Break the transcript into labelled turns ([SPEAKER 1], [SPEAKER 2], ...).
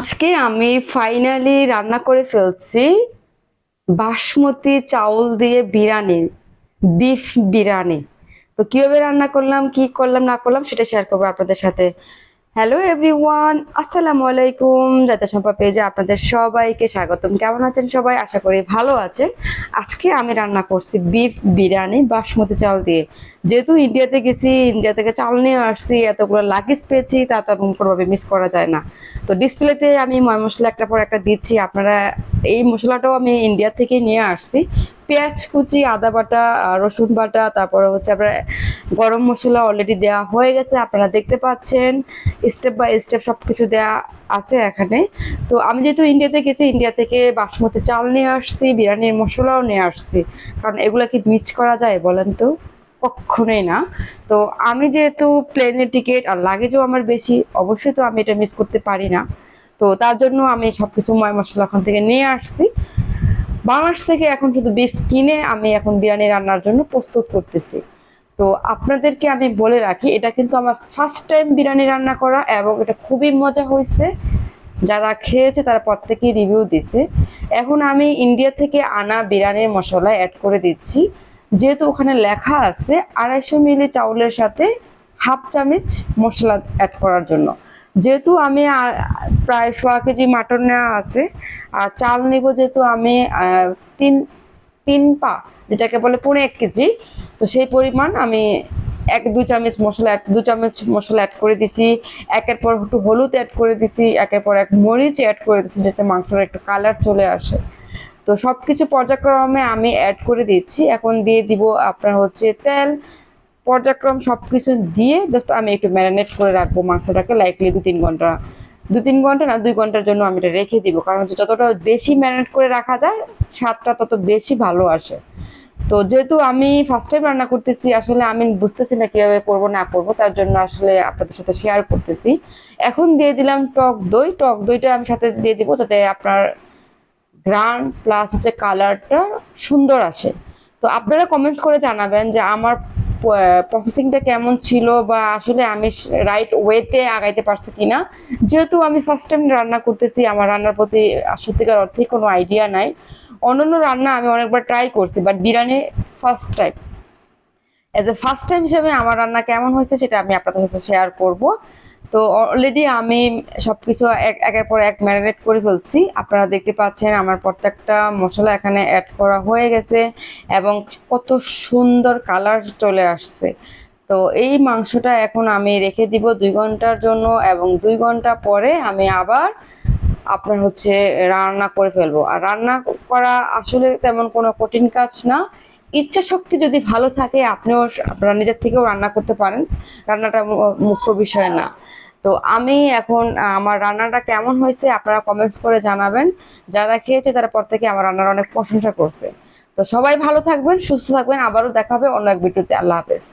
[SPEAKER 1] আজকে আমি ফাইনালি রান্না করে ফেলছি বাসমতি চাউল দিয়ে বিরিয়ানি, বিফ বিরিয়ানি। তো কিভাবে রান্না করলাম, কি করলাম না করলাম সেটা শেয়ার করবো আপনাদের সাথে। হ্যালো এভরিওয়ান, আসসালামু আলাইকুম। যাতে সম্পা পেজে আপনাদের সবাইকে স্বাগতম। কেমন আছেন সবাই? আশা করি ভালো আছেন। আজকে আমি রান্না করছি বিফ বিরিয়ানি বাসমতি চাউল দিয়ে। যেহেতু ইন্ডিয়াতে গেছি, ইন্ডিয়া থেকে চাউল নিয়ে আসছি, এতগুলো লাগেজ পেয়েছি, তা তো কোনোভাবে মিস করা যায় না। তো ডিসপ্লেতে আমি ময় মশলা একটা পর একটা দিচ্ছি। আপনারা এই মশলাটাও আমি ইন্ডিয়া থেকে নিয়ে আসছি। পেঁয়াজ কুচি, আদা বাটা, রসুন বাটা, তারপরে হচ্ছে আপনার গরম মশলা অলরেডি দেওয়া হয়ে গেছে, আপনারা দেখতে পাচ্ছেন। স্টেপ বাই স্টেপ সব কিছু দেওয়া আছে এখানে। তো আমি যেহেতু ইন্ডিয়াতে গেছি, ইন্ডিয়া থেকে বাসমতি চাল নিয়ে আসছি, বিরিয়ানির মশলাও নিয়ে আসছি। কারণ এগুলা কি মিস করা যায় বলেন তো? কখনোই না। তো আমি যেহেতু প্লেনের টিকিট আর লাগেজও আমার বেশি, অবশ্যই তো আমি এটা মিস করতে পারি না। তো তার জন্য আমি সবকিছু ময় মশলা ওখান থেকে নিয়ে আসছি। বাংলাদেশ থেকে এখন শুধু বিফ কিনে আমি এখন বিরিয়ানি রান্নার জন্য প্রস্তুত করতেছি। তো আপনাদেরকে আমি বলে রাখি, এটা কিন্তু আমার ফার্স্ট টাইম বিরিয়ানি রান্না করা, এবং এটা খুবই মজা হয়েছে। যারা খেয়েছে তারা প্রত্যেকেই রিভিউ দিছে। এখন আমি ইন্ডিয়া থেকে আনা বিরিয়ানির মশলা অ্যাড করে দিচ্ছি। যেহেতু ওখানে লেখা আছে 250 মিলি চাউলের সাথে হাফ চামচ মশলা অ্যাড করার জন্য। যেহেতু আমি প্রায় 1.5 কেজি মাটন নেওয়া আছে, আর চাল নিব যেহেতু আমি তিন তিন পা, যেটাকে বলে 1.5 কেজি। তো সেই পরিমাণ আমি 2 চামচ মশলা অ্যাড করে দিছি। একের পর একটু হলুদ অ্যাড করে দিছি, একের পর এক মরিচ অ্যাড করে দিছি, যাতে মাংসের একটু কালার চলে আসে। তো সবকিছু পর্যায়ক্রমে আমি অ্যাড করে দিচ্ছি। এখন দিয়ে দিব আপনার হচ্ছে তেল। পর্যায়ক্রম সবকিছু দিয়ে জাস্ট আমি একটু ম্যারিনেট করে রাখবো মাংসটাকে, লাইকলি 2-3 ঘন্টা। 2-3 ঘন্টা না, 2 ঘন্টার জন্য আমি এটা রেখে দিব। কারণ হচ্ছে যতটা বেশি ম্যারিনেট করে রাখা যায়, স্বাদটা তত বেশি ভালো আসে। তো যেহেতু আমি ফার্স্ট টাইম রান্না করতেছি, আসলে আমি বুঝতেছি না কিভাবে করব না করব, তার জন্য আসলে আপনাদের সাথে শেয়ার করতেছি। এখন দিয়ে দিলাম টক দই। টক দইটা আমি সাথে দিয়ে দিব, যাতে আপনার গ্রান প্লাস হচ্ছে কালারটা সুন্দর আসে। তো আপনারা কমেন্টস করে জানাবেন যে আমার প্রসেসিংটা কেমন ছিল, বা আসলে আমি রাইট ওয়েতে আগাইতে পারছি কিনা। যেহেতু আমি ফার্স্ট টাইম রান্না করতেছি, আমার রান্নার প্রতি সত্যিকার অর্থে কোনো আইডিয়া নাই। অন্যান্য রান্না আমি অনেকবার ট্রাই করছি, but biryani first time. As a first time হিসেবে আমার রান্না কেমন হয়েছে সেটা আমি আপনাদের সাথে শেয়ার করব। তো অলরেডি আমি সবকিছু একের পর এক ম্যারিনেট করে ফেলছি। আপনারা দেখতে পাচ্ছেন আমার প্রত্যেকটা মশলা এখানে অ্যাড করা হয়ে গেছে, এবং কত সুন্দর কালার চলে আসছে। তো এই মাংসটা এখন আমি রেখে দিব 2 ঘন্টার জন্য, এবং 2 ঘন্টা পরে আমি আবার আপনার হচ্ছে রান্না করে ফেলবো। আর রান্না করা আসলে তেমন কোনো কঠিন কাজ না। ইচ্ছা শক্তি যদি ভালো থাকে, আপনিও আপনারা নিজের থেকেও রান্না করতে পারেন। রান্নাটা মুখ্য বিষয় না। তো আমি এখন আমার রান্নাটা কেমন হয়েছে আপনারা কমেন্টস করে জানাবেন। যারা খেয়েছে তারা প্রত্যেকে আমার রান্নার অনেক প্রশংসা করছে। তো সবাই ভালো থাকবেন, সুস্থ থাকবেন। আবারও দেখা হবে অন্য এক ভিডিওতে। আল্লাহ হাফেজ।